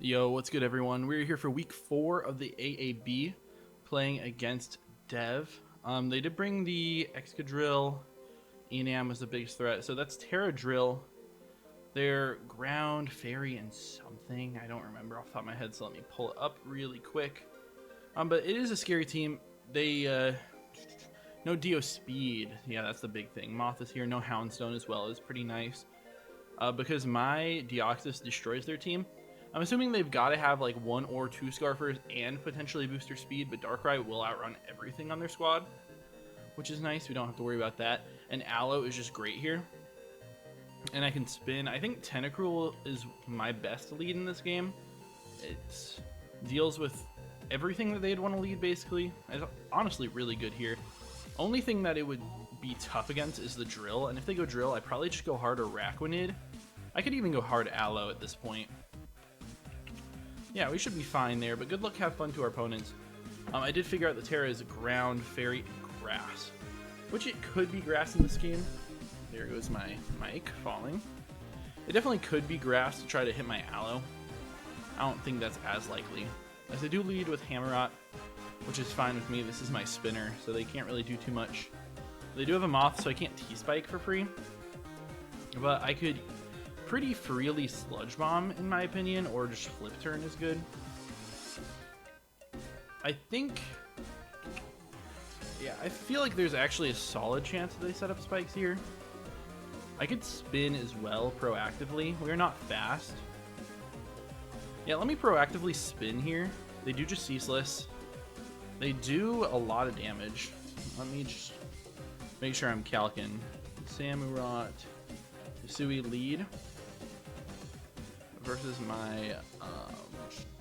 Yo, what's good, everyone? We're here for week 4 of the AAB, playing against Dev. They did bring the Excadrill. Enam was the biggest threat, so that's Terra Drill. They're Ground, Fairy, and something. I don't remember off the top of my head, so let me pull it up really quick. But it is a scary team. They, no Dio Speed. Yeah, that's the big thing. Moth is here. No Houndstone as well. Is pretty nice. Because my Deoxys destroys their team, I'm assuming they've got to have like 1 or 2 Scarfers and potentially booster speed, but Darkrai will outrun everything on their squad, which is nice. We don't have to worry about that. And Aloe is just great here. And I can spin. I think Tentacruel is my best lead in this game. It deals with everything that they'd want to lead, basically. It's honestly really good here. Only thing that it would be tough against is the Drill, and if they go Drill, I'd probably just go hard Araquanid. I could even go hard Aloe at this point. Yeah, we should be fine there, but good luck, have fun to our opponents. I did figure out the Terra is Ground, Fairy, and Grass, which it could be Grass in this game. There goes my mic falling. It definitely could be Grass to try to hit my Aloe. I don't think that's as likely, as I do lead with Hammerot, which is fine with me. This is my spinner, so they can't really do too much. They do have a Moth, so I can't T-Spike for free, but I could pretty freely Sludge Bomb, in my opinion, or just Flip Turn is good. I think, yeah, I feel like there's actually a solid chance that they set up spikes here. I could spin as well proactively. We're not fast. Yeah, let me proactively spin here. They do just Ceaseless. They do a lot of damage. Let me just make sure I'm calcing. Samurott, Hisui lead versus my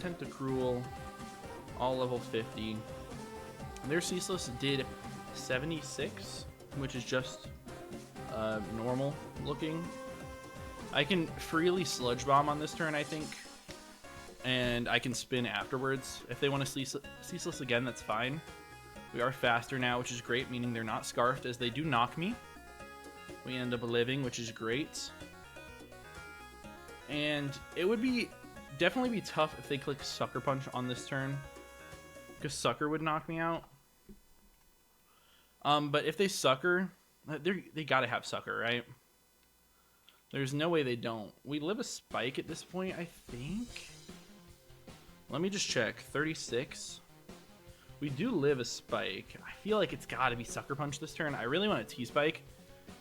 Tentacruel, all level 50. Their Ceaseless did 76, which is just normal looking. I can freely Sludge Bomb on this turn, I think, and I can spin afterwards. If they want to Ceaseless again, that's fine. We are faster now, which is great, meaning they're not Scarfed, as they do knock me. We end up living, which is great. And it would be definitely be tough if they click Sucker Punch on this turn, because Sucker would knock me out. But if they Sucker, they gotta have Sucker, right? There's no way they don't. We live a Spike at this point, I think. Let me just check. 36. We do live a Spike. I feel like it's gotta be Sucker Punch this turn. I really want a T-Spike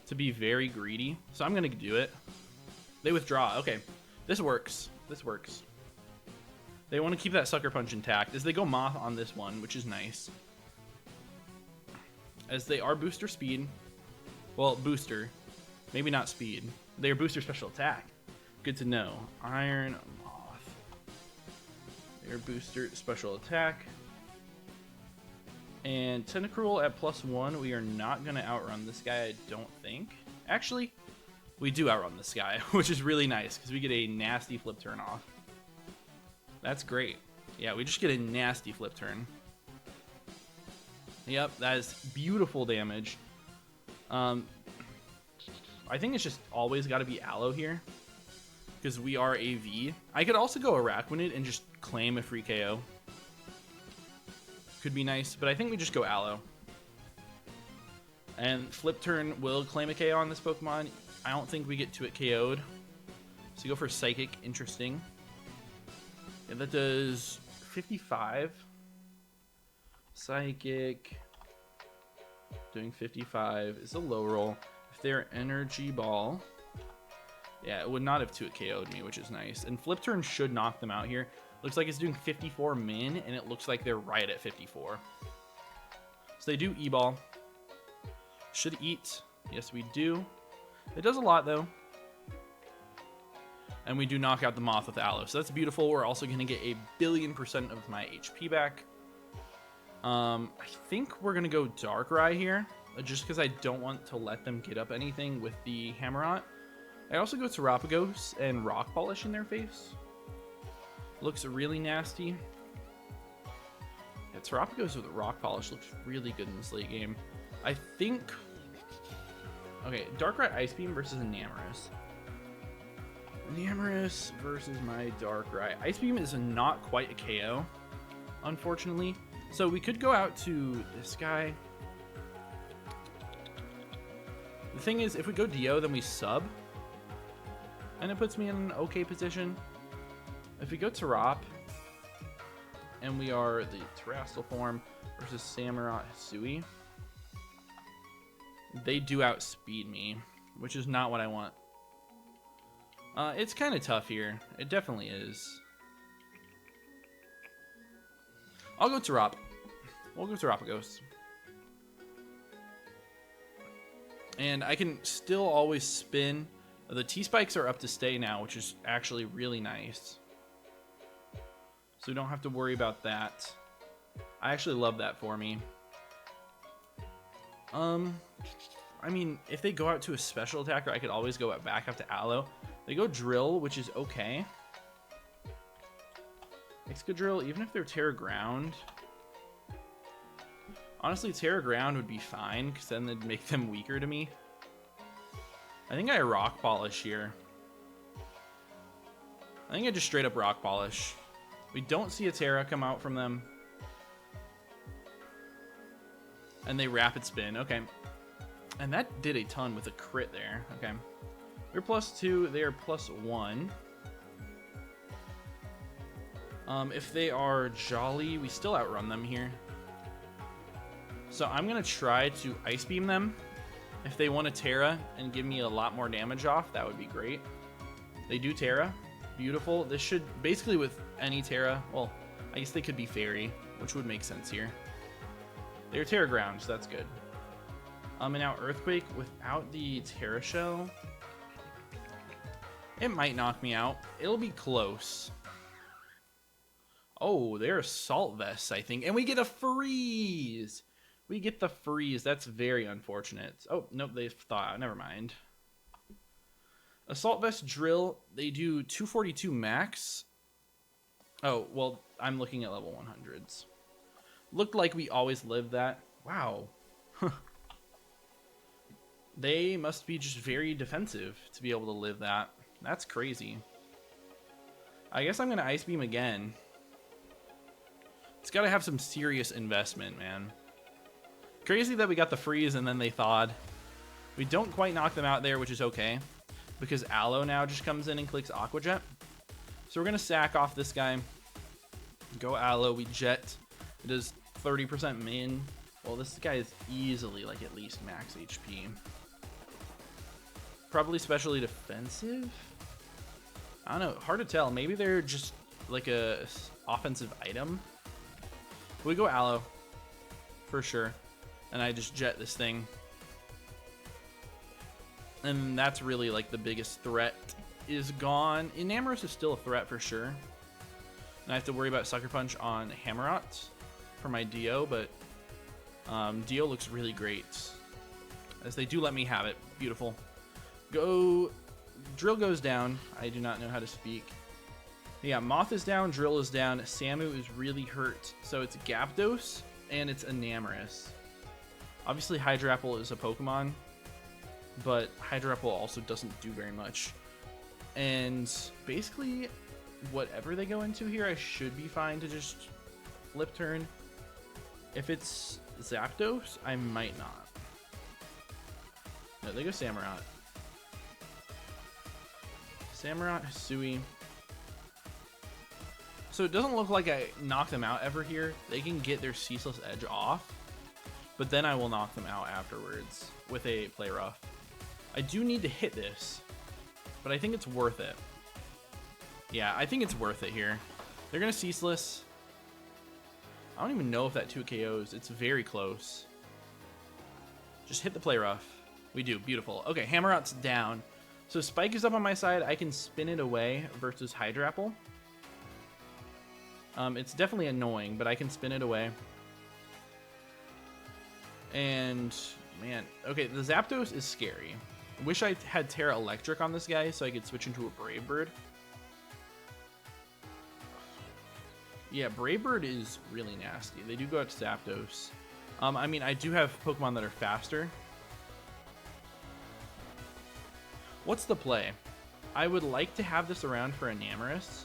to be very greedy, so I'm gonna do it. They withdraw. Okay, this works. This works. They want to keep that Sucker Punch intact, as they go Moth on this one, which is nice. As they are booster speed. Well, booster. Maybe not speed. They are booster special attack. Good to know. Iron Moth. They are booster special attack. And Tentacruel at +1. We are not going to outrun this guy, I don't think. Actually, we do outrun this guy, which is really nice, because we get a nasty Flip Turn off. That's great. Yeah, we just get a nasty Flip Turn. Yep, that is beautiful damage. I think it's just always got to be Aloe here, because we are AV. I could also go Araquanid and just claim a free KO. Could be nice, but I think we just go Aloe. And Flip Turn will claim a KO on this Pokemon. I don't think we get to it KO'd. So go for Psychic. Interesting. Yeah, that does 55. Psychic. Doing 55 is a low roll. If they're Energy Ball, yeah, it would not have 2-hit KO'd me, which is nice. And Flip Turn should knock them out here. Looks like it's doing 54 min, and it looks like they're right at 54. So they do E-Ball. Should eat. Yes, we do. It does a lot, though. And we do knock out the Moth with Aloe. So that's beautiful. We're also going to get a billion% of my HP back. I think we're going to go Darkrai here, just because I don't want to let them get up anything with the Hammerot. I also go Terapagos and Rock Polish in their face. Looks really nasty. Yeah, Terapagos with Rock Polish looks really good in this late game. I think... Okay, Darkrai Ice Beam versus Enamorous. Namorous versus my Darkrai. Ice Beam is not quite a KO, unfortunately. So we could go out to this guy. The thing is, if we go Dio, then we sub. And it puts me in an okay position. If we go Tarop, and we are the Terrestrial form versus Samurott Hisui, they do outspeed me, which is not what I want. It's kind of tough here. It definitely is. I'll go Tarop. We'll go Terapagos. And I can still always spin. The T-Spikes are up to stay now, which is actually really nice. So we don't have to worry about that. I actually love that for me. I mean, if they go out to a special attacker, I could always go back up to Aloe. They go Drill, which is okay. Excadrill, even if they're Terra Ground. Honestly, Terra Ground would be fine, because then they'd make them weaker to me. I think I Rock Polish here. I think I just straight up Rock Polish. We don't see a Terra come out from them. And they Rapid Spin. Okay. And that did a ton with a crit there. Okay. They're +2. They are +1. If they are Jolly, we still outrun them here. So I'm going to try to Ice Beam them. If they want a Terra and give me a lot more damage off, that would be great. They do Terra. Beautiful. This should, basically with any Terra, well, I guess they could be Fairy, which would make sense here. They're Terra Ground, so that's good. And now Earthquake without the Terra Shell. It might knock me out. It'll be close. Oh, they're Assault Vests, I think. And we get a freeze! We get the freeze. That's very unfortunate. Oh, nope, they thought. Never mind. Assault Vest Drill, they do 242 max. Oh, well, I'm looking at level 100s. Looked like we always lived that. Wow. They must be just very defensive to be able to live that. That's crazy. I guess I'm going to Ice Beam again. It's got to have some serious investment, man. Crazy that we got the freeze and then they thawed. We don't quite knock them out there, which is okay. Because Aloe now just comes in and clicks Aqua Jet. So we're going to sack off this guy. Go Aloe, we Jet. It does 30% min. Well, this guy is easily like at least max HP. Probably specially defensive? I don't know, hard to tell. Maybe they're just like a offensive item. We go Aloe for sure. And I just Jet this thing. And that's really like the biggest threat is gone. Enamorous is still a threat for sure. And I have to worry about Sucker Punch on Hammerot for my Dio, but Dio looks really great. As they do let me have it. Beautiful. Go. Drill goes down. I do not know how to speak. Yeah, Moth is down, Drill is down, Samu is really hurt. So it's Gyarados and it's Enamorous. Obviously Hydrapple is a Pokemon, but Hydrapple also doesn't do very much. And basically, whatever they go into here, I should be fine to just flip turn. If it's Zapdos, I might not. No, they go Samurott. Samurott, Hisui. So it doesn't look like I knock them out ever here. They can get their Ceaseless Edge off, but then I will knock them out afterwards with a Play Rough. I do need to hit this, but I think it's worth it. Yeah, I think it's worth it here. They're going to Ceaseless. I don't even know if that 2 KOs. It's very close. Just hit the Play Rough. We do. Beautiful. Okay, Hammerot's down. So Spike is up on my side. I can spin it away versus Hydrapple. It's definitely annoying, but I can spin it away. And, man, okay, the Zapdos is scary. I wish I had Terra Electric on this guy so I could switch into a Brave Bird. Yeah, Brave Bird is really nasty. They do go out to Zapdos. I mean, I do have Pokemon that are faster. What's the play? I would like to have this around for Enamorous.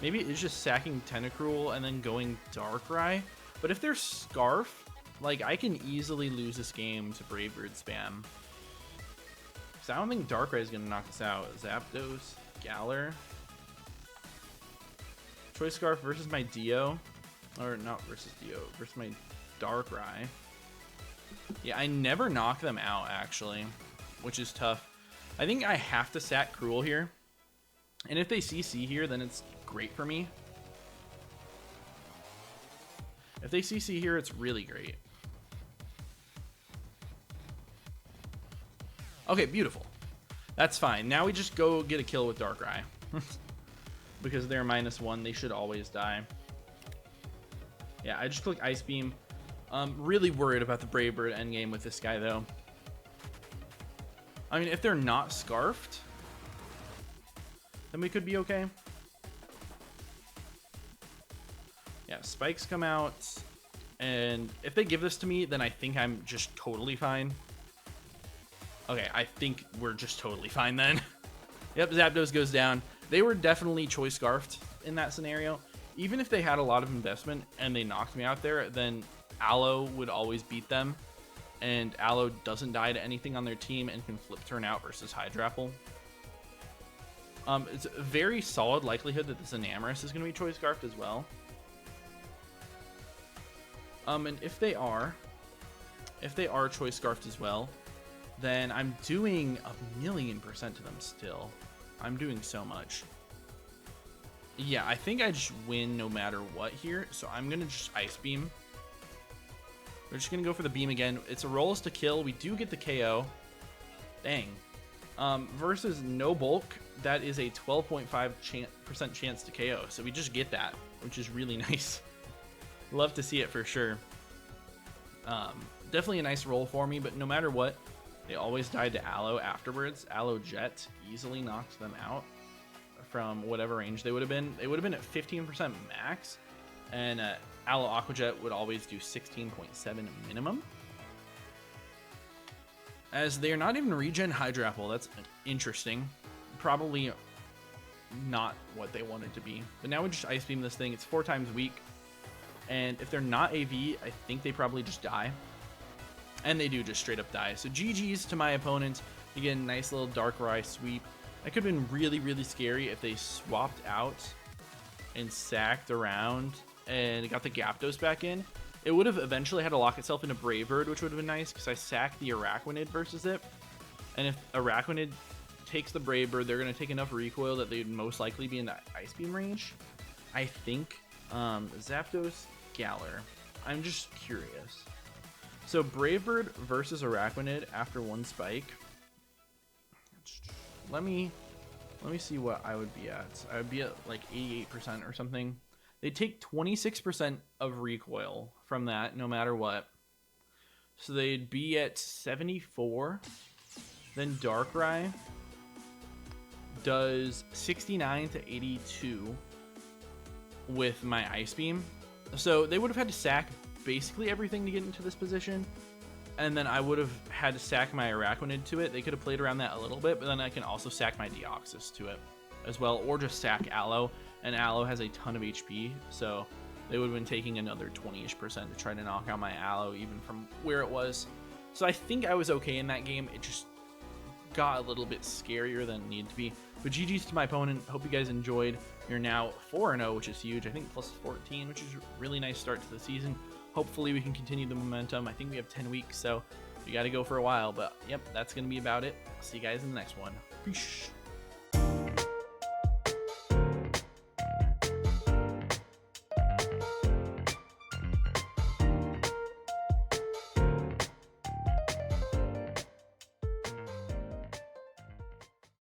Maybe it's just sacking Tentacruel and then going Darkrai. But if they're Scarf, like, I can easily lose this game to Brave Bird spam. So I don't think Darkrai is going to knock us out. Zapdos, Galar. Choice Scarf versus my Dio. Or not versus Dio, versus my Darkrai. Yeah, I never knock them out, actually, which is tough. I think I have to sack Cruel here. And if they CC here, then it's great for me. If they CC here, it's really great. Okay, beautiful. That's fine. Now we just go get a kill with Darkrai. Because they're -1, they should always die. Yeah, I just click Ice Beam. Really worried about the Brave Bird endgame with this guy, though. I mean, if they're not Scarfed, then we could be okay. Yeah, Spikes come out. And if they give this to me, then I think I'm just totally fine. Okay, I think we're just totally fine then. Yep, Zapdos goes down. They were definitely Choice Scarfed in that scenario. Even if they had a lot of investment and they knocked me out there, then Aloe would always beat them. And Aloe doesn't die to anything on their team and can flip turn out versus Hydrapple. It's a very solid likelihood that this Enamorous is going to be Choice Scarfed as well. And if they are Choice Scarfed as well, then I'm doing 1,000,000% to them still. I'm doing so much. Yeah, I think I just win no matter what here. So I'm going to just Ice Beam. We're just going to go for the beam again. It's a rolls to kill. We do get the KO. Dang. Versus no bulk, that is a 12.5% chance to KO. So we just get that, which is really nice. Love to see it for sure. Definitely a nice roll for me, but no matter what, they always died to Aloe afterwards. Aloe Jet easily knocked them out from whatever range they would have been. They would have been at 15% max, and Aloe Aqua Jet would always do 16.7 minimum. As they are not even regen Hydrapple, that's interesting. Probably not what they wanted to be. But now we just Ice Beam this thing. It's 4 times weak. And if they're not AV, I think they probably just die. And they do just straight up die. So GG's to my opponent. Again, nice little Darkrai sweep. That could have been really, really scary if they swapped out and sacked around and got the Gyapdos back in. It would have eventually had to lock itself into Brave Bird, which would have been nice because I sacked the Araquanid versus it. And if Araquanid takes the Brave Bird, they're going to take enough recoil that they'd most likely be in the Ice Beam range. I think. Zapdos, Galar. I'm just curious. So Brave Bird versus Araquanid after 1 spike. Let me see what I would be at. I would be at like 88% or something. They take 26% of recoil from that no matter what. So they'd be at 74. Then Darkrai does 69 to 82 with my Ice Beam. So they would have had to sack basically everything to get into this position. And then I would have had to sack my Araquanid to it. They could have played around that a little bit, but then I can also sack my Deoxys to it as well, or just sack Aloe. And Aloe has a ton of HP, so they would have been taking another 20-ish% to try to knock out my Aloe, even from where it was. So I think I was okay in that game. It just got a little bit scarier than it needed to be. But GG's to my opponent. Hope you guys enjoyed. You're now 4-0, which is huge. I think plus 14, which is a really nice start to the season. Hopefully we can continue the momentum. I think we have 10 weeks, so we got to go for a while. But yep, that's going to be about it. See you guys in the next one. Peace.